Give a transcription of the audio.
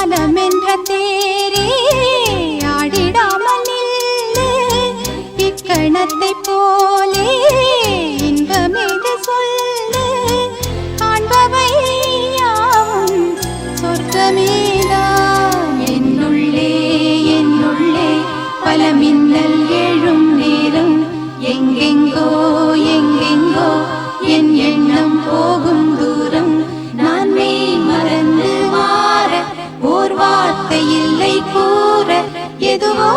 மனமென்ற தேரே ஆடிடாமல் நில்லு இக்கணத்தை போலே இன்பமேது சொல்லு காண்பவை யாவும் சொர்க்கமேதான் என்னுள்ளே என்னுள்ளே பல மின்னல் எழும் நேரம் எங்கெங்கோ எங்கெங்கோ என் எண்ணம் போகும் தூரம் நான் மெய் மறந்து மாற ஓர் வார்த்தை இல்லை கூற எதுவோ